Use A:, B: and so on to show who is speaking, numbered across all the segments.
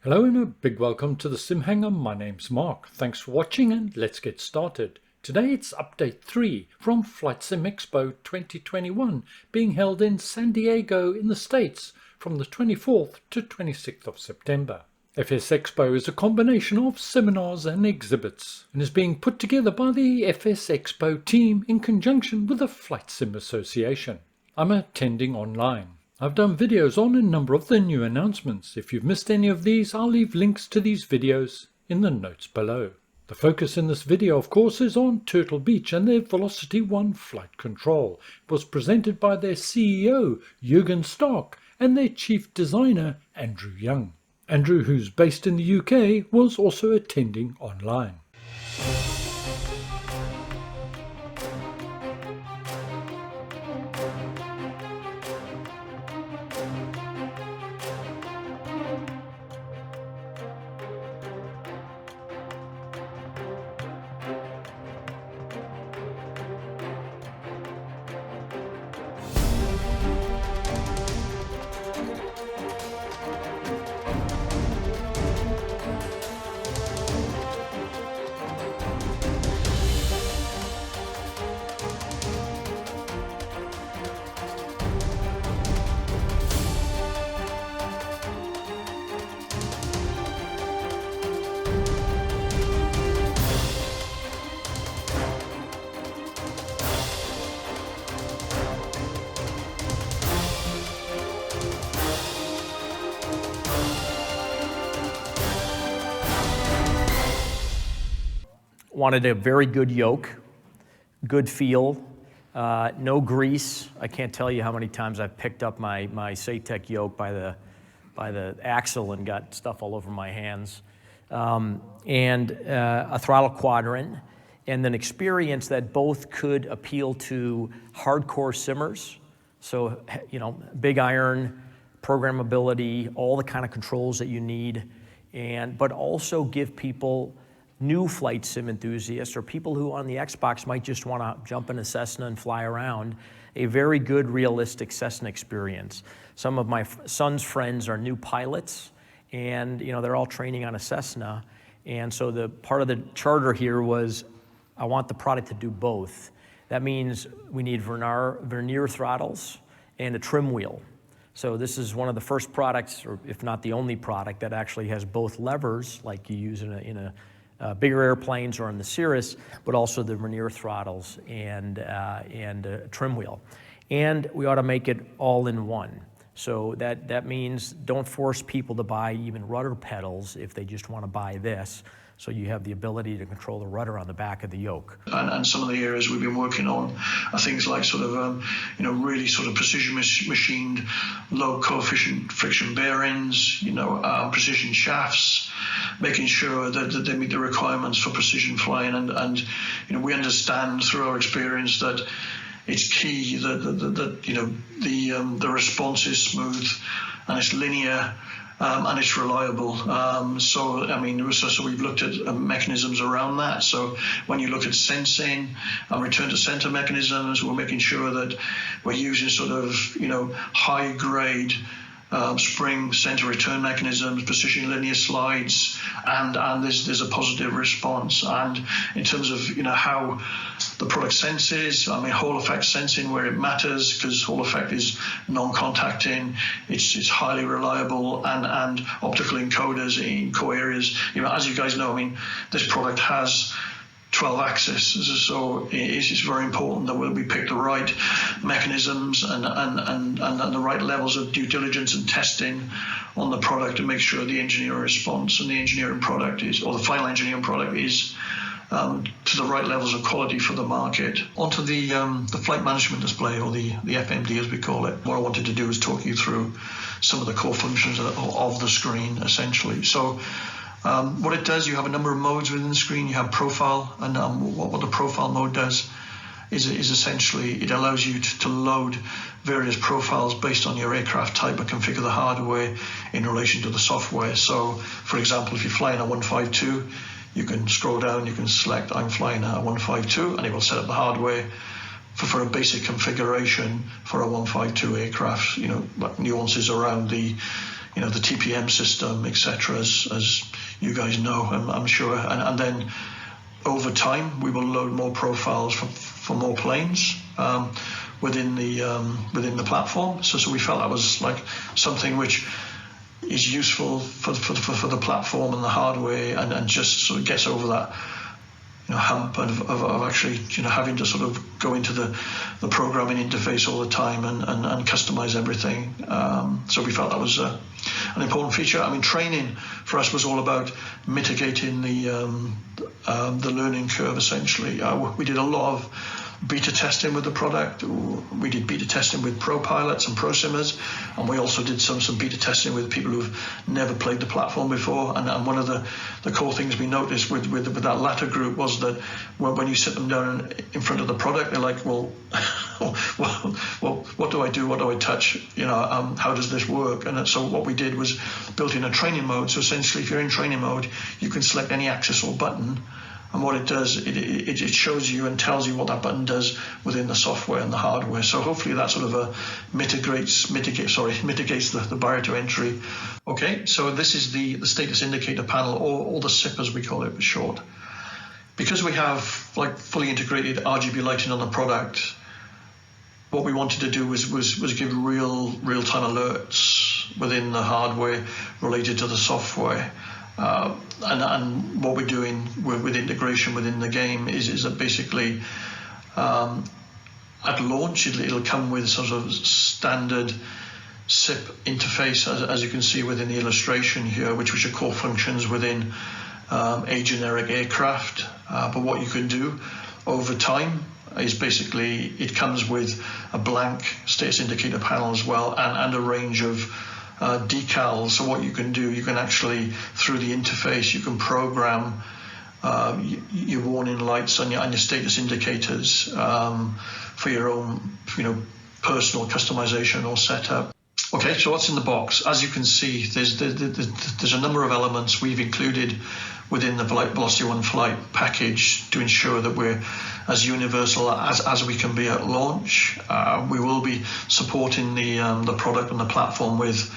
A: Hello and a big welcome to the Sim Hangar. My name's Mark. Thanks for watching and let's get started. Today it's update 3 from FSExpo 2021 being held in San Diego in the States from the 24th to 26th of September. FS Expo is a combination of seminars and exhibits and is being put together by the FS Expo team in conjunction with the Flight Sim Association. I'm attending online. I've done videos on a number of the new announcements. If you've missed any of these, I'll leave links to these videos in the notes below. The focus in this video, of course, is on Turtle Beach and their Velocity 1 flight control. It was presented by their CEO, Jürgen Stark, and their chief designer, Andrew Young. Andrew, who's based in the UK, was also attending online.
B: Wanted a very good yoke, good feel, no grease. I can't tell you how many times I've picked up my Satec yoke by the axle and got stuff all over my hands. And a throttle quadrant, and an experience that both could appeal to hardcore simmers. So, big iron, programmability, all the kind of controls that you need, but also give people new flight sim enthusiasts or people who on the Xbox might just want to jump in a Cessna and fly around, a very good, realistic Cessna experience. Some of my son's friends are new pilots, and they're all training on a Cessna. And so the part of the charter here was, I want the product to do both. That means we need vernier throttles and a trim wheel. So this is one of the first products, or if not the only product, that actually has both levers, like you use in a bigger airplanes or in the Cirrus, but also the vernier throttles and a trim wheel. And we ought to make it all in one. So that means don't force people to buy even rudder pedals if they just want to buy this. So you have the ability to control the rudder on the back of the yoke.
C: And some of the areas we've been working on are things like really precision machined, low coefficient friction bearings, precision shafts, making sure that they meet the requirements for precision flying. And we understand through our experience that it's key that the response is smooth and it's linear. And it's reliable. So we've looked at mechanisms around that. So when you look at sensing and return to center mechanisms, we're making sure that we're using high grade spring center return mechanisms, precision linear slides, and there's a positive response. And in terms of how the product senses, Hall effect sensing where it matters, because Hall effect is non-contacting, it's highly reliable, and optical encoders in core areas. As you guys know, this product has 12 axis, so it's very important that we pick the right mechanisms and the right levels of due diligence and testing on the product to make sure the engineering response and the engineering product the final engineering product is to the right levels of quality for the market. Onto the flight management display, or the FMD as we call it. What I wanted to do is talk you through some of the core functions of the screen, essentially. So what it does, you have a number of modes within the screen. You have profile, and what the profile mode does is essentially it allows you to load various profiles based on your aircraft type and configure the hardware in relation to the software. So, for example, if you're flying a 152, you can scroll down, you can select I'm flying a 152, and it will set up the hardware for a basic configuration for a 152 aircraft, nuances around the the TPM system, etc., as you guys know, I'm sure. And then over time, we will load more profiles for more planes within the platform. So we felt that was like something which is useful for the platform and the hardware, and just sort of gets over that hump of actually having to sort of go into the programming interface all the time and customize everything. So we felt that was an important feature. I mean, training for us was all about mitigating the learning curve. Essentially, we did a lot of beta testing with the product. We did beta testing with pro pilots and prosimmers, and we also did some beta testing with people who've never played the platform before. And one of the core things we noticed with that latter group was that when you sit them down in front of the product, they're like, well, what do I do? What do I touch? How does this work? And so what we did was built in a training mode. So essentially, if you're in training mode, you can select any axis or button. And what it does, it shows you and tells you what that button does within the software and the hardware. So hopefully that sort of mitigates the barrier to entry. Okay, so this is the status indicator panel, or the SIP as we call it for short. Because we have like fully integrated RGB lighting on the product, what we wanted to do was give real-time alerts within the hardware related to the software. And what we're doing with integration within the game is that basically at launch it'll come with sort of standard SIP interface, as you can see within the illustration here, which are core functions within a generic aircraft. But what you can do over time is basically it comes with a blank status indicator panel as well, and a range of decals. So what you can do, you can actually, through the interface, you can program your warning lights on your status indicators for your own, personal customization or setup. Okay, so what's in the box? As you can see, there's a number of elements we've included within the Velocity One Flight package to ensure that we're as universal as we can be at launch. We will be supporting the product and the platform with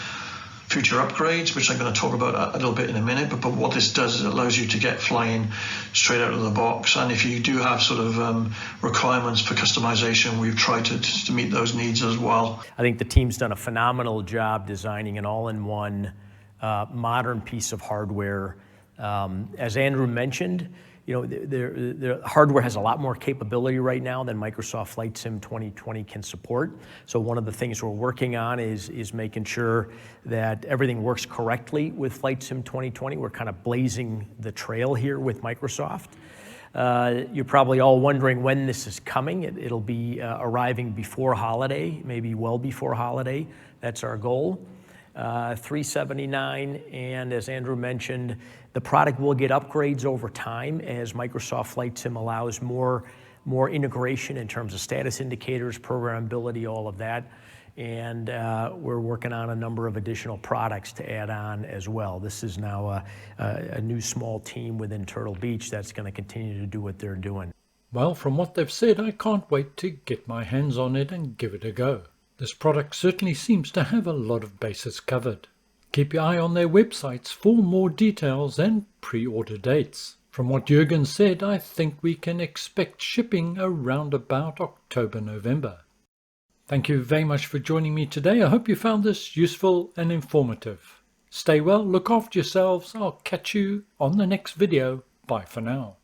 C: future upgrades, which I'm going to talk about a little bit in a minute. But what this does is it allows you to get flying straight out of the box. And if you do have sort of requirements for customization, we've tried to meet those needs as well.
B: I think the team's done a phenomenal job designing an all-in-one modern piece of hardware. As Andrew mentioned, the hardware has a lot more capability right now than Microsoft Flight Sim 2020 can support. So one of the things we're working on is making sure that everything works correctly with Flight Sim 2020. We're kind of blazing the trail here with Microsoft. You're probably all wondering when this is coming. It'll be arriving before holiday, maybe well before holiday. That's our goal. $379, and as Andrew mentioned, the product will get upgrades over time as Microsoft Flight Sim allows more integration in terms of status indicators, programmability, all of that. And we're working on a number of additional products to add on as well. This is now a new small team within Turtle Beach that's going to continue to do what they're doing.
A: Well, from what they've said, I can't wait to get my hands on it and give it a go. This product certainly seems to have a lot of bases covered. Keep your eye on their websites for more details and pre-order dates. From what Jürgen said, I think we can expect shipping around about October, November. Thank you very much for joining me today. I hope you found this useful and informative. Stay well, look after yourselves. I'll catch you on the next video. Bye for now.